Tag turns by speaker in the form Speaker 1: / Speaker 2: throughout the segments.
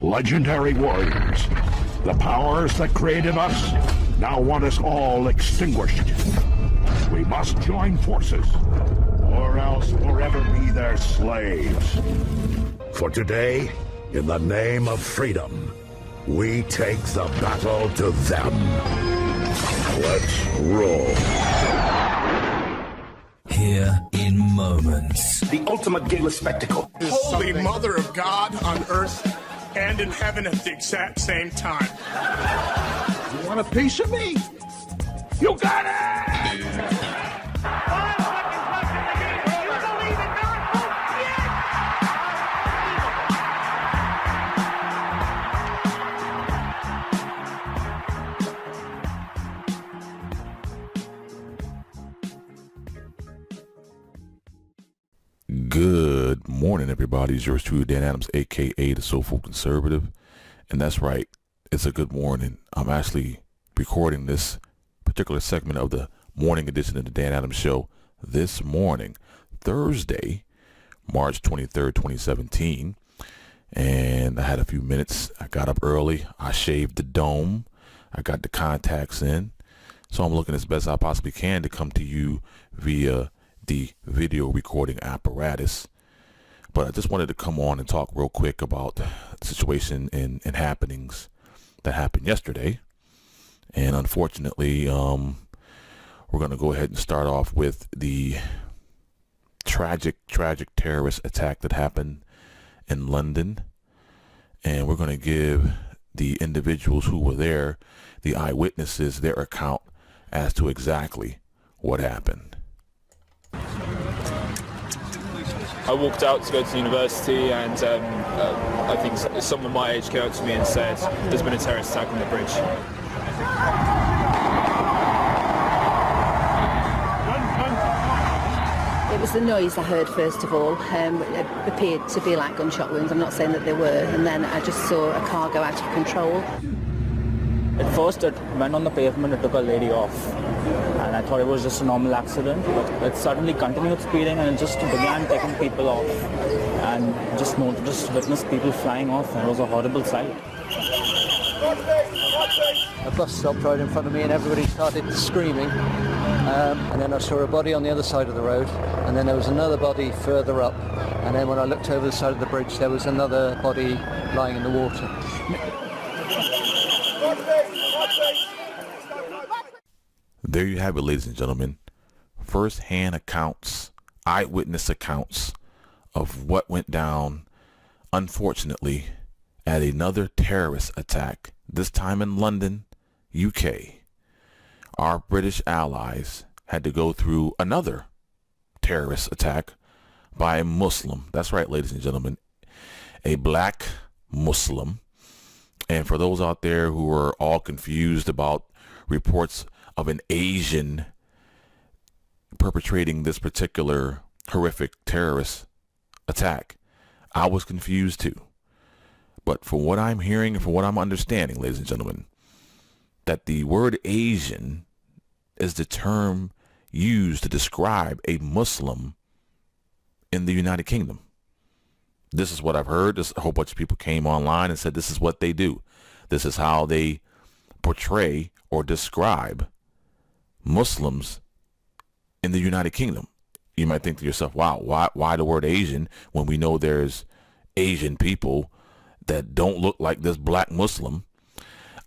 Speaker 1: Legendary warriors, the powers that created us now want us all extinguished. We must join forces, or else forever be their slaves. For today, in the name of freedom, we take the battle to them. Let's roll.
Speaker 2: Here in moments.
Speaker 3: The ultimate gala spectacle.
Speaker 4: Holy Mother of God on earth and in heaven at the exact same time.
Speaker 1: You want a piece of me? You got it!
Speaker 5: Good morning, everybody. It's yours truly, Dan Adams, aka the Soulful Conservative, and that's right, it's a good morning. I'm actually recording this particular segment of the morning edition of the Dan Adams Show this morning, Thursday, March 23rd, 2017, and I had a few minutes. I got up early. I shaved the dome. I got the contacts in, so I'm looking as best I possibly can to come to you via the video recording apparatus. But I just wanted to come on and talk real quick about the situation and happenings that happened yesterday. And unfortunately, we're going to go ahead and start off with the tragic terrorist attack that happened in London. And we're going to give the individuals who were there, the eyewitnesses, their account as to exactly what happened.
Speaker 6: I walked out to go to university, and I think someone my age came up to me and said, "There's been a terrorist attack on the bridge."
Speaker 7: It was the noise I heard first of all. It appeared to be like gunshot wounds. I'm not saying that they were. And then I just saw a car go out of control.
Speaker 8: At first it went on the pavement, it took a lady off, and I thought it was just a normal accident, but it suddenly continued speeding and it just began taking people off, and just witnessed people flying off, and it was a horrible sight.
Speaker 9: A bus stopped right in front of me and everybody started screaming, and then I saw a body on the other side of the road, and then there was another body further up, and then when I looked over the side of the bridge there was another body lying in the water.
Speaker 5: There you have it, ladies and gentlemen. First-hand accounts, eyewitness accounts of what went down, unfortunately, at another terrorist attack, this time in London, UK. Our British allies had to go through another terrorist attack by a Muslim. That's right, ladies and gentlemen, a black Muslim. And for those out there who are all confused about reports of an Asian perpetrating this particular horrific terrorist attack, I was confused too. But from what I'm hearing and from what I'm understanding, ladies and gentlemen, that the word Asian is the term used to describe a Muslim in the United Kingdom. This is what I've heard. A whole bunch of people came online and said this is what they do. This is how they portray or describe Muslims in the United Kingdom. You might think to yourself, wow, why the word Asian when we know there's Asian people that don't look like this black Muslim?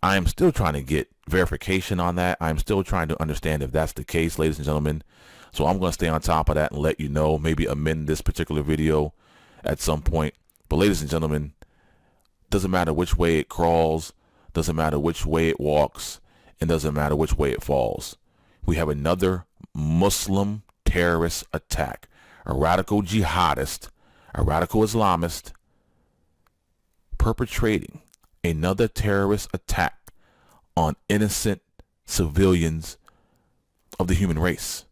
Speaker 5: I am still trying to get verification on that. I'm still trying to understand if that's the case, ladies and gentlemen. So I'm going to stay on top of that and let you know, maybe amend this particular video at some point. But ladies and gentlemen, doesn't matter which way it crawls, doesn't matter which way it walks, and doesn't matter which way it falls. We have another Muslim terrorist attack, a radical jihadist, a radical Islamist perpetrating another terrorist attack on innocent civilians of the human race,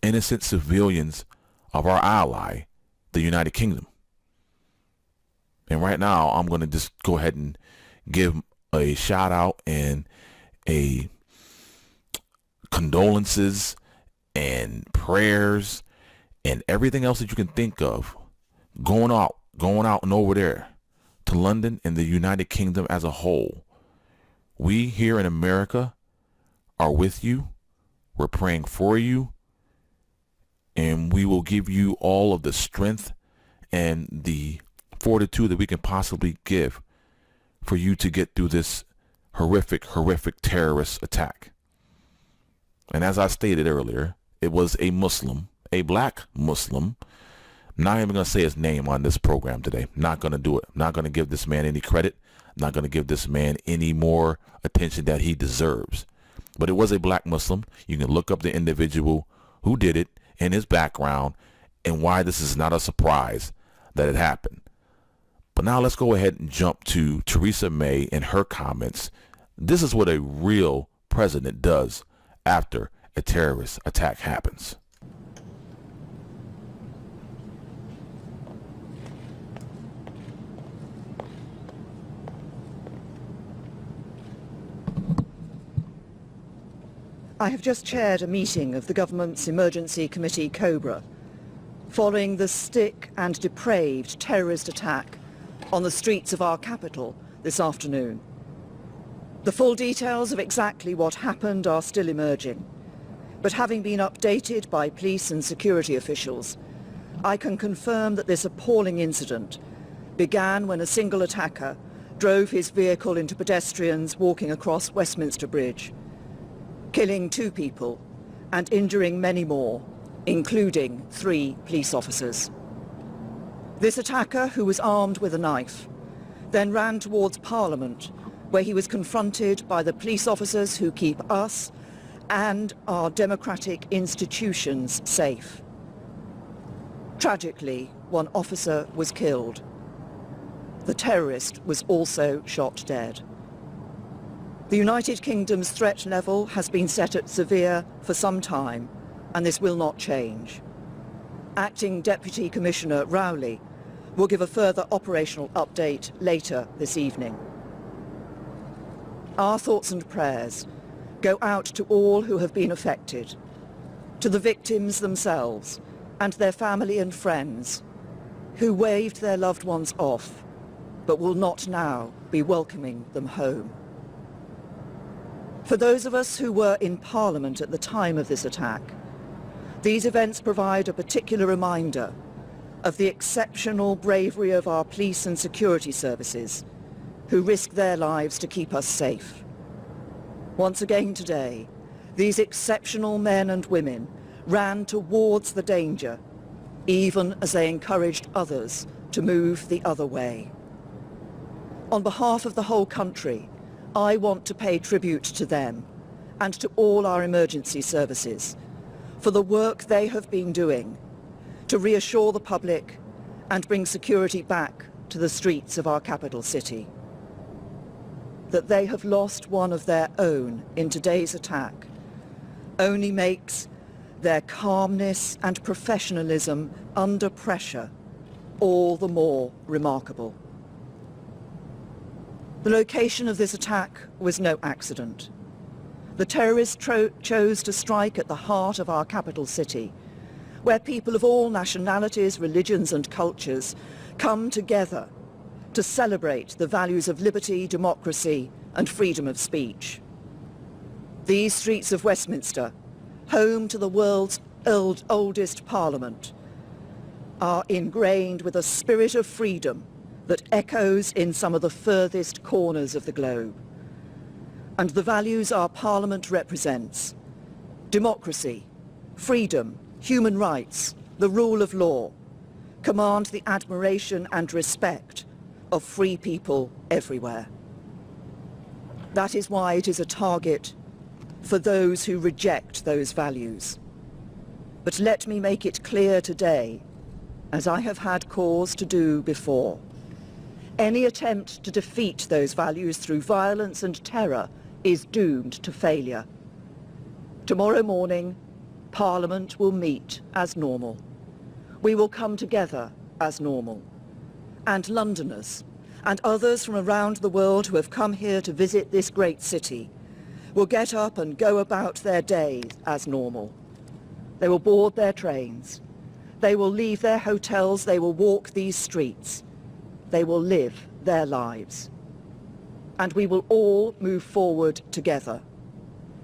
Speaker 5: innocent civilians of our ally, the United Kingdom. And right now, I'm going to just go ahead and give a shout out and a condolences and prayers and everything else that you can think of going out and over there to London and the United Kingdom as a whole. We here in America are with you. We're praying for you. And we will give you all of the strength and the fortitude that we can possibly give for you to get through this horrific terrorist attack. And as I stated earlier, it was a Muslim, a black Muslim. I'm not even going to say his name on this program today. Not going to do it. I'm not going to give this man any credit. I'm not going to give this man any more attention that he deserves. But it was a black Muslim. You can look up the individual who did it and his background and why this is not a surprise that it happened. But now let's go ahead and jump to Theresa May and her comments. This is what a real president does after a terrorist attack happens.
Speaker 3: I have just chaired a meeting of the government's Emergency Committee COBRA following the sick and depraved terrorist attack on the streets of our capital this afternoon. The full details of exactly what happened are still emerging, but having been updated by police and security officials, I can confirm that this appalling incident began when a single attacker drove his vehicle into pedestrians walking across Westminster Bridge, killing 2 people and injuring many more, including 3 police officers. This attacker, who was armed with a knife, then ran towards Parliament, where he was confronted by the police officers who keep us and our democratic institutions safe. Tragically, 1 officer was killed. The terrorist was also shot dead. The United Kingdom's threat level has been set at severe for some time, and this will not change. Acting Deputy Commissioner Rowley will give a further operational update later this evening. Our thoughts and prayers go out to all who have been affected, to the victims themselves and their family and friends who waved their loved ones off, but will not now be welcoming them home. For those of us who were in Parliament at the time of this attack, these events provide a particular reminder of the exceptional bravery of our police and security services who risk their lives to keep us safe. Once again today, these exceptional men and women ran towards the danger, even as they encouraged others to move the other way. On behalf of the whole country, I want to pay tribute to them and to all our emergency services for the work they have been doing to reassure the public and bring security back to the streets of our capital city. That they have lost one of their own in today's attack only makes their calmness and professionalism under pressure all the more remarkable. The location of this attack was no accident. The terrorists chose to strike at the heart of our capital city, where people of all nationalities, religions and cultures come together to celebrate the values of liberty, democracy and freedom of speech. These streets of Westminster, home to the world's oldest parliament, are ingrained with a spirit of freedom that echoes in some of the furthest corners of the globe. And the values our Parliament represents, democracy, freedom, human rights, the rule of law, command the admiration and respect of free people everywhere. That is why it is a target for those who reject those values. But let me make it clear today, as I have had cause to do before, any attempt to defeat those values through violence and terror is doomed to failure. Tomorrow morning, Parliament will meet as normal. We will come together as normal. And Londoners and others from around the world who have come here to visit this great city will get up and go about their days as normal. They will board their trains. They will leave their hotels. They will walk these streets. They will live their lives. And we will all move forward together,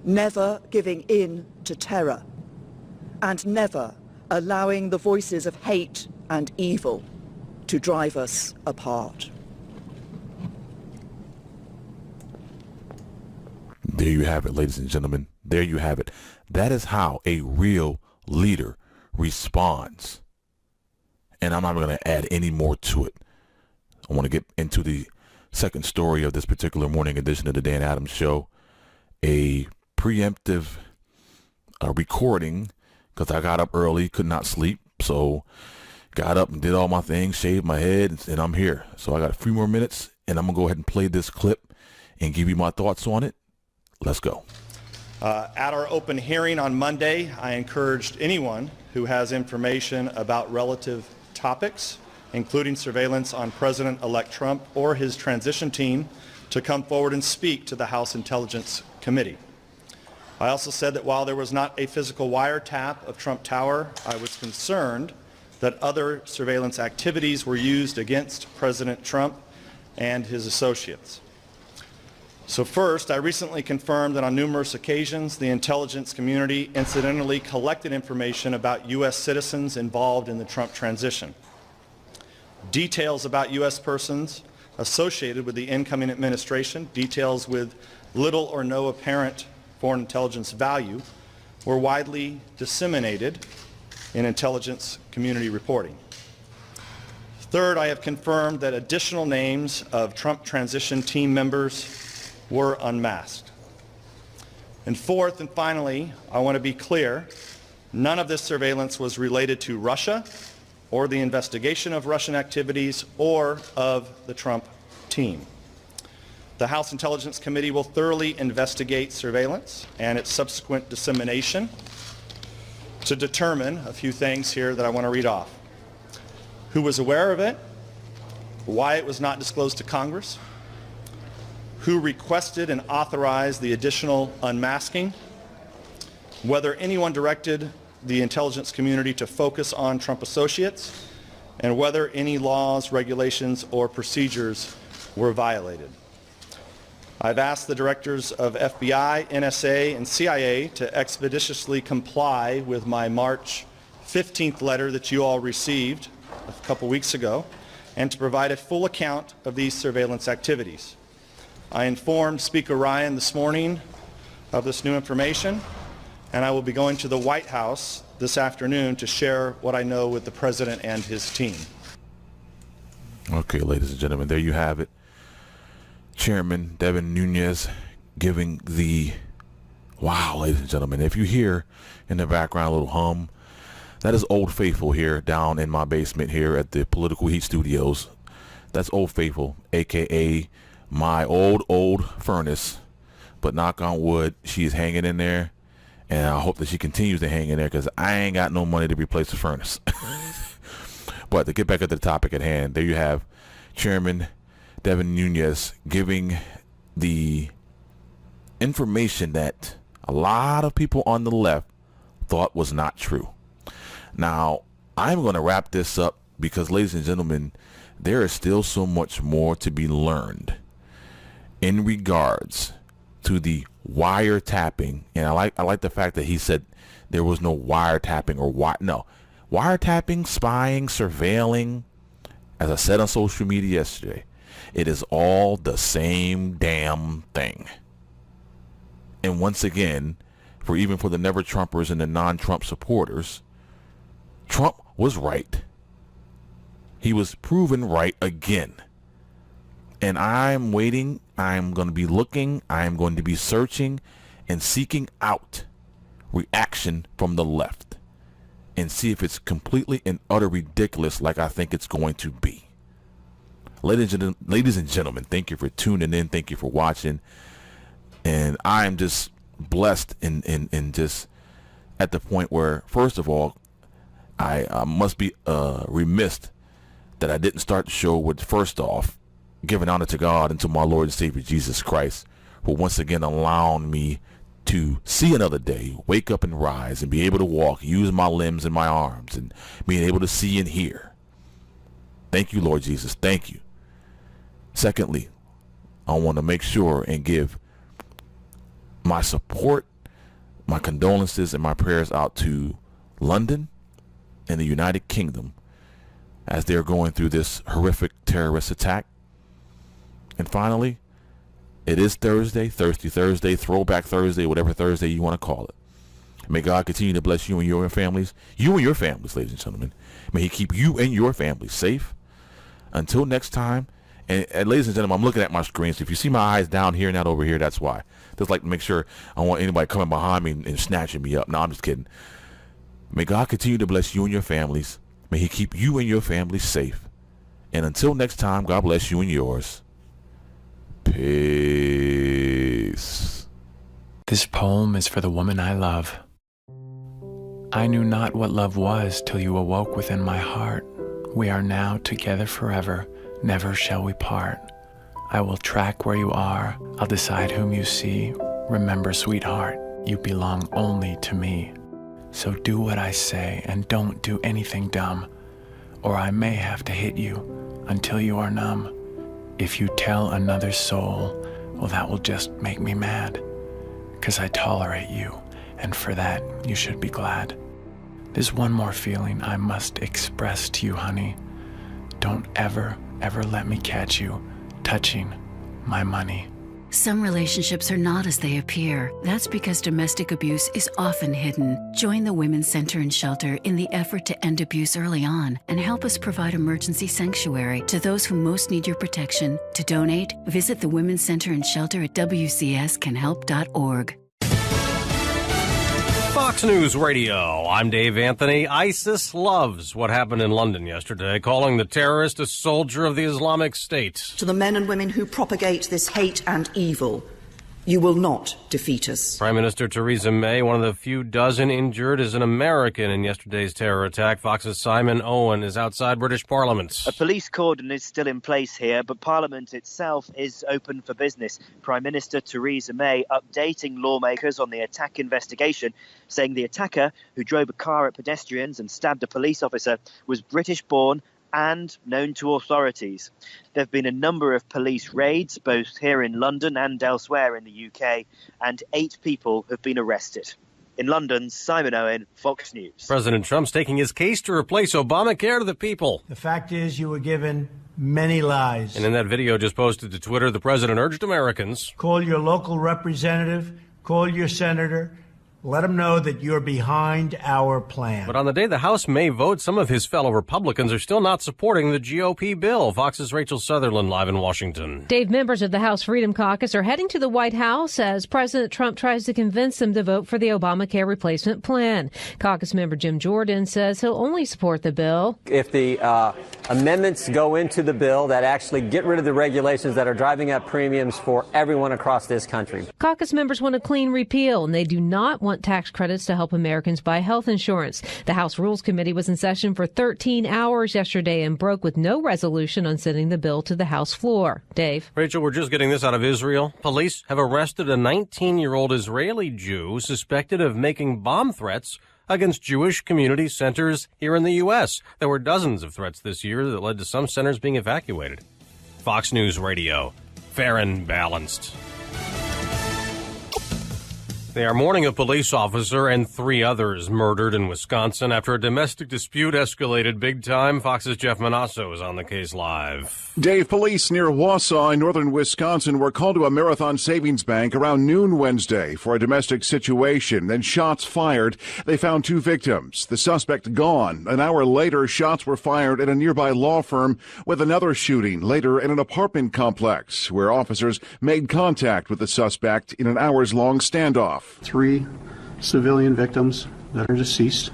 Speaker 3: never giving in to terror, and never allowing the voices of hate and evil to drive us apart.
Speaker 5: There you have it, ladies and gentlemen. There you have it. That is how a real leader responds. And I'm not going to add any more to it. I want to get into the second story of this particular morning edition of the Dan Adams Show. A preemptive recording, because I got up early, could not sleep. So got up and did all my things, shaved my head, and I'm here. So I got a few more minutes, and I'm going to go ahead and play this clip and give you my thoughts on it. Let's go.
Speaker 10: At our open hearing on Monday, I encouraged anyone who has information about relative topics, including surveillance on President-elect Trump or his transition team, to come forward and speak to the House Intelligence Committee. I also said that while there was not a physical wiretap of Trump Tower, I was concerned that other surveillance activities were used against President Trump and his associates. So first, I recently confirmed that on numerous occasions, the intelligence community incidentally collected information about U.S. citizens involved in the Trump transition. Details about U.S. persons associated with the incoming administration, details with little or no apparent foreign intelligence value, were widely disseminated in intelligence community reporting. Third, I have confirmed that additional names of Trump transition team members were unmasked. And fourth and finally, I want to be clear, none of this surveillance was related to Russia or the investigation of Russian activities or of the Trump team. The House Intelligence Committee will thoroughly investigate surveillance and its subsequent dissemination to determine a few things here that I want to read off. Who was aware of it? Why it was not disclosed to Congress? Who requested and authorized the additional unmasking? Whether anyone directed the intelligence community to focus on Trump associates, and whether any laws, regulations, or procedures were violated. I've asked the directors of FBI, NSA, and CIA to expeditiously comply with my March 15th letter that you all received a couple weeks ago, and to provide a full account of these surveillance activities. I informed Speaker Ryan this morning of this new information, and I will be going to the White House this afternoon to share what I know with the President and his team.
Speaker 5: Okay, ladies and gentlemen, there you have it. Chairman Devin Nunes giving the, wow, ladies and gentlemen, if you hear in the background a little hum, that is Old Faithful here down in my basement here at the Political Heat Studios. That's Old Faithful, a.k.a. my old furnace, but knock on wood, she is hanging in there, and I hope that she continues to hang in there, because I ain't got no money to replace the furnace. But to get back at the topic at hand, there you have Chairman Devin Nunes giving the information that a lot of people on the left thought was not true. Now, I'm going to wrap this up because, ladies and gentlemen, there is still so much more to be learned in regards to the wiretapping. And I like the fact that he said there was no wiretapping or no. Wiretapping, spying, surveilling, as I said on social media yesterday, it is all the same damn thing. And once again, even for the never Trumpers and the non-Trump supporters, Trump was right. He was proven right again. And I'm waiting. I'm going to be looking. I'm going to be searching and seeking out reaction from the left and see if it's completely and utter ridiculous like I think it's going to be. Ladies and gentlemen, thank you for tuning in. Thank you for watching. And I am just blessed and just at the point where, first of all, I must be remiss that I didn't start the show with, first off, giving honor to God and to my Lord and Savior Jesus Christ, for once again allowing me to see another day, wake up and rise and be able to walk, use my limbs and my arms, and being able to see and hear. Thank you, Lord Jesus. Thank you. Secondly, I want to make sure and give my support, my condolences, and my prayers out to London and the United Kingdom as they're going through this horrific terrorist attack. And finally, it is Thursday, Thirsty Thursday, Throwback Thursday, whatever Thursday you want to call it. May God continue to bless you and your families, ladies and gentlemen. May he keep you and your families safe. Until next time, and ladies and gentlemen, I'm looking at my screen, so if you see my eyes down here and not over here, that's why. Just like to make sure I don't want anybody coming behind me and snatching me up. No, I'm just kidding. May God continue to bless you and your families. May he keep you and your families safe. And until next time, God bless you and yours. Peace.
Speaker 11: This poem is for the woman I love. I knew not what love was till you awoke within my heart. We are now together forever, never shall we part. I will track where you are, I'll decide whom you see. Remember, sweetheart, you belong only to me. So do what I say and don't do anything dumb, or I may have to hit you until you are numb. If you tell another soul, well, that will just make me mad, 'cause I tolerate you, and for that you should be glad. There's one more feeling I must express to you, honey. Don't ever let me catch you touching my money.
Speaker 12: Some relationships are not as they appear. That's because domestic abuse is often hidden. Join the Women's Center and Shelter in the effort to end abuse early on and help us provide emergency sanctuary to those who most need your protection. To donate, visit the Women's Center and Shelter at wcscanhelp.org.
Speaker 13: Fox News Radio, I'm Dave Anthony. ISIS loves what happened in London yesterday, calling the terrorist a soldier of the Islamic State.
Speaker 14: To the men and women who propagate this hate and evil, you will not defeat us.
Speaker 13: Prime Minister Theresa May, one of the few dozen injured, is an American in yesterday's terror attack. Fox's Simon Owen is outside British Parliament.
Speaker 15: A police cordon is still in place here, but Parliament itself is open for business. Prime Minister Theresa May updating lawmakers on the attack investigation, saying the attacker, who drove a car at pedestrians and stabbed a police officer, was British-born and known to authorities. There have been a number of police raids, both here in London and elsewhere in the UK, and 8 people have been arrested. In London, Simon Owen, Fox News.
Speaker 13: President Trump's taking his case to replace Obamacare to the people.
Speaker 16: The fact is, you were given many lies.
Speaker 13: And in that video just posted to Twitter, the president urged Americans,
Speaker 16: call your local representative, call your senator, let them know that you're behind our plan.
Speaker 13: But on the day the House may vote, some of his fellow Republicans are still not supporting the GOP bill. Fox's Rachel Sutherland live in Washington.
Speaker 17: Dave, members of the House Freedom Caucus are heading to the White House as President Trump tries to convince them to vote for the Obamacare replacement plan. Caucus member Jim Jordan says he'll only support the bill
Speaker 18: if the amendments go into the bill that actually get rid of the regulations that are driving up premiums for everyone across this country.
Speaker 17: Caucus members want a clean repeal, and they do not want tax credits to help Americans buy health insurance. The House Rules Committee was in session for 13 hours yesterday and broke with no resolution on sending the bill to the House floor. Dave.
Speaker 13: Rachel, we're just getting this out of Israel. Police have arrested a 19-year-old Israeli Jew suspected of making bomb threats against Jewish community centers here in the U.S. There were dozens of threats this year that led to some centers being evacuated. Fox News Radio, fair and balanced. They are mourning a police officer and 3 others murdered in Wisconsin after a domestic dispute escalated big time. Fox's Jeff Manasso is on the case live.
Speaker 19: Dave, police near Wausau in northern Wisconsin were called to a Marathon Savings Bank around noon Wednesday for a domestic situation. Then shots fired. They found 2 victims. The suspect gone. An hour later, shots were fired at a nearby law firm with another shooting later in an apartment complex where officers made contact with the suspect in an hours-long standoff.
Speaker 20: 3 civilian victims that are deceased.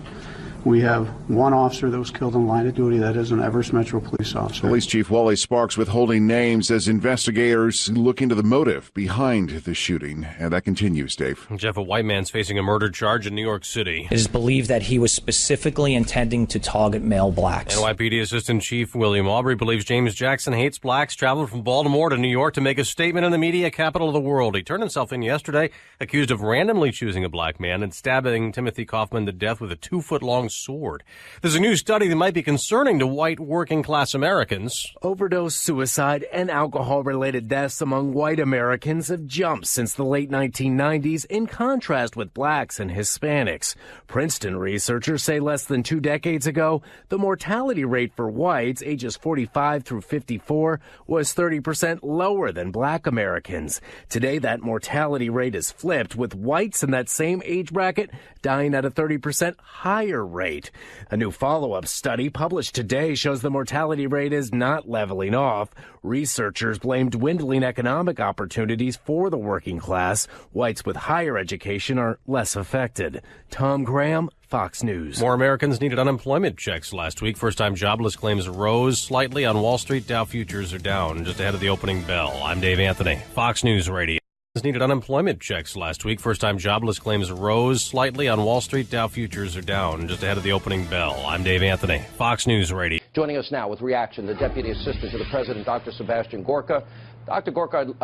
Speaker 20: We have 1 officer that was killed in line of duty. That is an Everest Metro police officer.
Speaker 19: Police Chief Wally Sparks withholding names as investigators look into the motive behind the shooting. And that continues, Dave.
Speaker 13: Jeff, a white man's facing a murder charge in New York City.
Speaker 21: It is believed that he was specifically intending to target male blacks.
Speaker 13: NYPD Assistant Chief William Aubrey believes James Jackson hates blacks, traveled from Baltimore to New York to make a statement in the media capital of the world. He turned himself in yesterday, accused of randomly choosing a black man and stabbing Timothy Kaufman to death with a 2-foot-long soared. There's a new study that might be concerning to white working-class Americans.
Speaker 2: Overdose, suicide, and alcohol-related deaths among white Americans have jumped since the late 1990s, in contrast with blacks and Hispanics. Princeton researchers say less than 2 decades ago, the mortality rate for whites ages 45 through 54 was 30% lower than black Americans. Today, that mortality rate is flipped, with whites in that same age bracket dying at a 30% higher rate. A new follow-up study published today shows the mortality rate is not leveling off. Researchers blame dwindling economic opportunities for the working class. Whites with higher education are less affected. Tom Graham, Fox News.
Speaker 13: More Americans needed unemployment checks last week. First-time jobless claims rose slightly on Wall Street. Dow futures are down just ahead of the opening bell. I'm Dave Anthony, Fox News Radio. Needed unemployment checks last week. First-time jobless claims rose slightly on Wall Street. Dow futures are down just ahead of the opening bell. I'm Dave Anthony, Fox News Radio.
Speaker 22: Joining us now with reaction, the Deputy Assistant to the President, Dr. Sebastian Gorka. Dr. Gorka,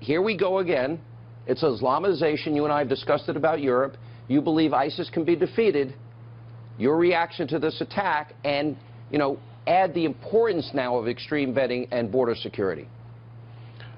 Speaker 22: here we go again. It's Islamization. You and I have discussed it about Europe. You believe ISIS can be defeated. Your reaction to this attack and, add the importance now of extreme vetting and border security.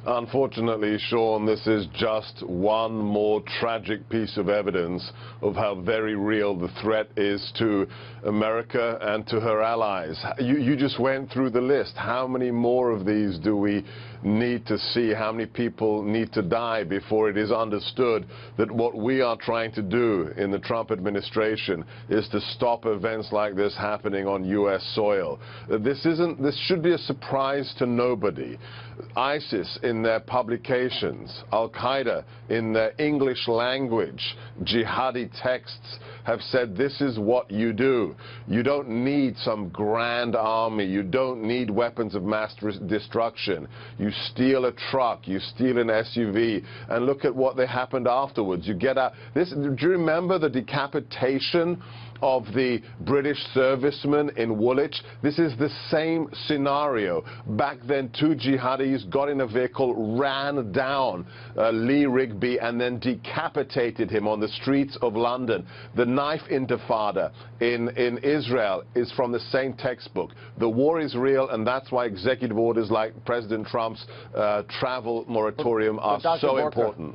Speaker 23: Unfortunately, Sean, this is just one more tragic piece of evidence of how very real the threat is to America and to her allies. You just went through the list. How many more of these do we need to see? How many people need to die before it is understood that what we are trying to do in the Trump administration is to stop events like this happening on U.S. soil? This should be a surprise to nobody. ISIS in their publications, Al-Qaeda in their English language, jihadi texts have said this is what you do. You don't need some grand army. You don't need weapons of mass destruction. You steal a truck, you steal an SUV, and look at what happened afterwards. You get out. Do you remember the decapitation of the British serviceman in Woolwich? This is the same scenario. Back then, 2 jihadis got in a vehicle, ran down Lee Rigby, and then decapitated him on the streets of London. The knife intifada in Israel is from the same textbook. The war is real, and that's why executive orders like President Trump's travel moratorium are so important.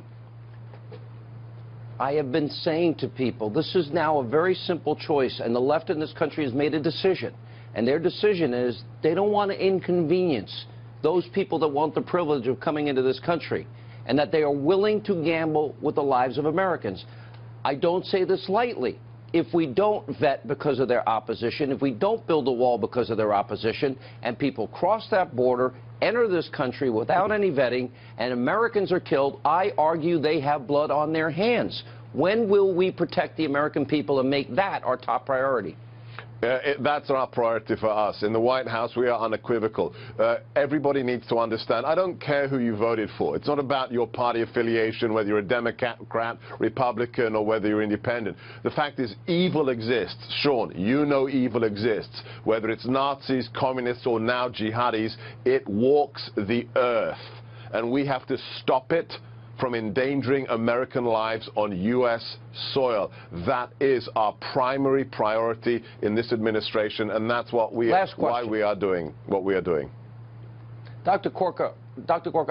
Speaker 22: I have been saying to people, this is now a very simple choice, and the left in this country has made a decision. And their decision is they don't want to inconvenience those people that want the privilege of coming into this country, and that they are willing to gamble with the lives of Americans. I don't say this lightly. If we don't vet because of their opposition, if we don't build a wall because of their opposition, and people cross that border, enter this country without any vetting, and Americans are killed, I argue they have blood on their hands. When will we protect the American people and make that our top priority?
Speaker 23: That's our priority for us. In the White House, we are unequivocal. Everybody needs to understand, I don't care who you voted for. It's not about your party affiliation, whether you're a Democrat, Republican, or whether you're independent. The fact is, evil exists. Sean, you know evil exists. Whether it's Nazis, communists, or now jihadis, it walks the earth. And we have to stop it from endangering American lives on U.S. soil. That is our primary priority in this administration, and that's what why we are doing what we are doing.
Speaker 22: Dr. Gorka,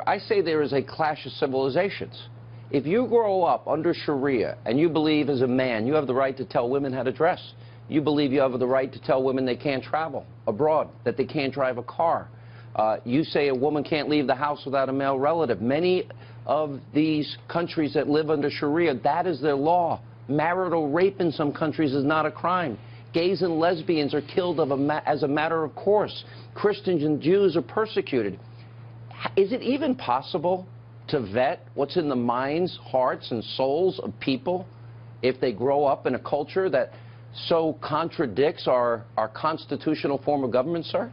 Speaker 22: I say there is a clash of civilizations. If you grow up under Sharia and you believe as a man you have the right to tell women how to dress, you believe you have the right to tell women they can't travel abroad, that they can't drive a car. You say a woman can't leave the house without a male relative. Many of these countries that live under Sharia, that is their law. Marital rape in some countries is not a crime. Gays and lesbians are killed as a matter of course. Christians and Jews are persecuted. Is it even possible to vet what's in the minds, hearts, and souls of people if they grow up in a culture that so contradicts our constitutional form of government, sir?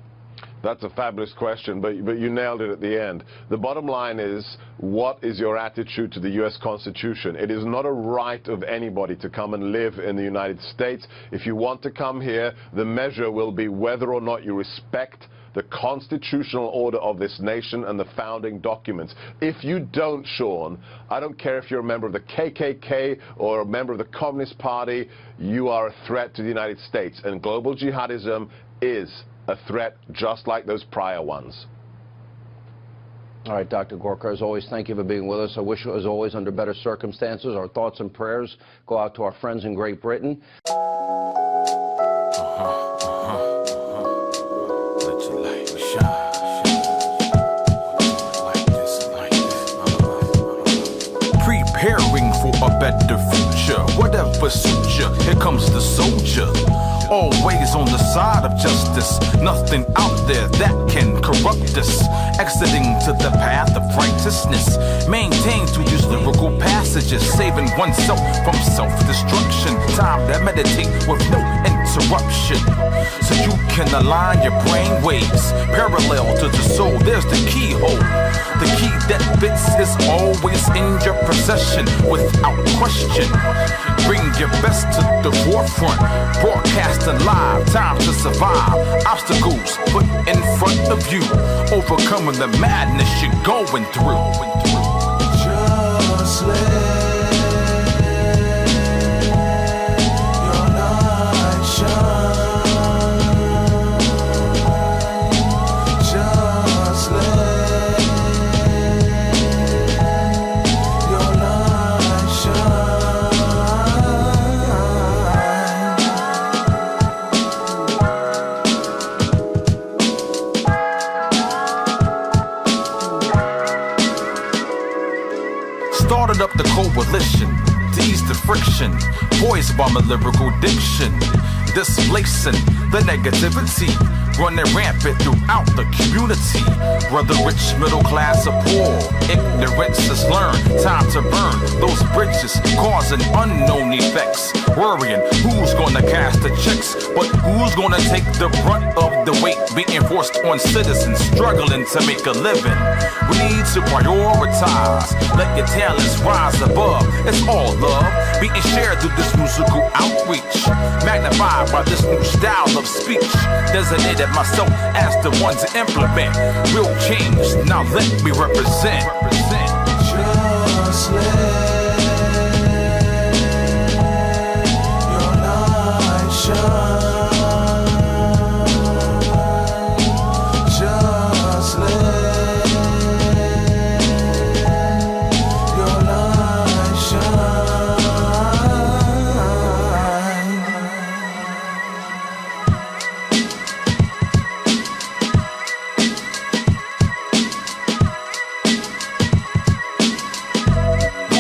Speaker 23: That's a fabulous question, but you nailed it at the end. The bottom line is, what is your attitude to the U.S. Constitution? It is not a right of anybody to come and live in the United States. If you want to come here, the measure will be whether or not you respect the constitutional order of this nation and the founding documents. If you don't, Sean, I don't care if you're a member of the KKK or a member of the Communist Party, you are a threat to the United States. And global jihadism is a threat just like those prior ones.
Speaker 22: All right, Dr. Gorka, as always, thank you for being with us. I wish, as always, under better circumstances. Our thoughts and prayers go out to our friends in Great Britain.
Speaker 1: Preparing for a better future, whatever suits you, here comes the soldier. Always on the side of justice, nothing out there that can corrupt us. Exiting to the path of righteousness, maintain to use lyrical passages, saving oneself from self-destruction. Time to meditate with no interruption, so you can align your brain waves parallel to the soul. There's the keyhole. The key that fits is always in your possession without question. Bring your best to the forefront, broadcasting live, time to survive. Obstacles put in front of you, overcoming the madness you're going through. Just let your light shine. Just let your light shine. Started up the coalition to ease the friction, poised by my lyrical diction, displacing the negativity, running rampant throughout the community. Whether rich, middle class, or poor, ignorance is learned. Time to burn those bridges, causing unknown effects. Worrying who's gonna cash the checks, but who's gonna take the brunt of the weight being forced on citizens struggling to make a living. We need to prioritize, let your talents rise above. It's all love being shared through this musical outreach, magnified by this new style of speech. Designated myself as the one to implement real change. Now let me represent. Just let your light shine. Just let your light shine.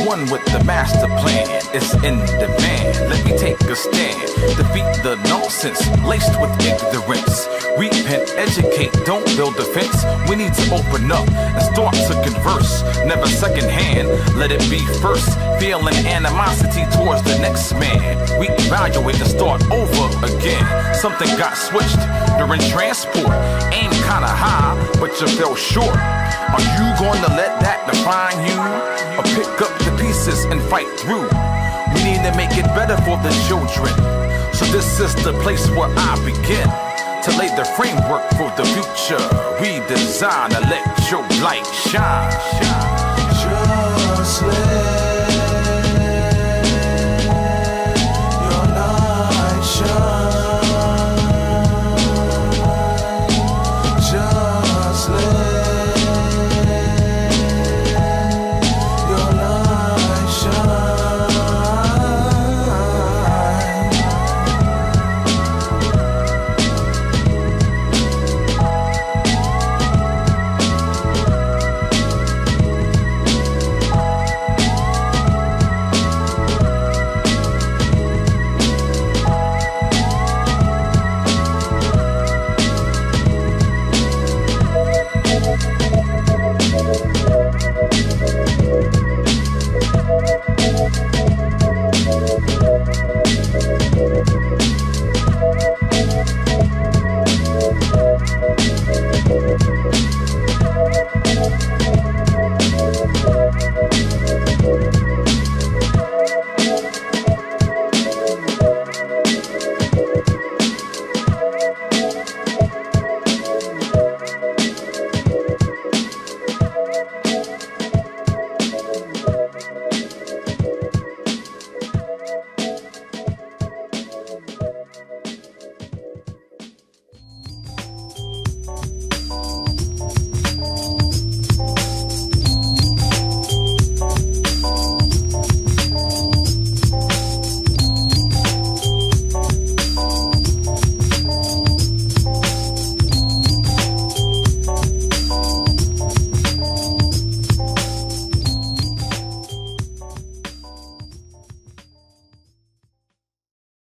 Speaker 1: One with the master plan is in demand. Let me take a stand, defeat the nonsense laced with ignorance. Repent, educate, don't build a fence. We need to open up and start to converse. Never secondhand, let it be first. Feeling animosity towards the next man. We evaluate and start over again. Something got switched during transport. Aim kinda high, but you fell short. Are you gonna let that define you? Or pick up the pieces and fight through? We need to make it better for the children. So this is the place where I begin to lay the framework for the future. We design to let your light shine.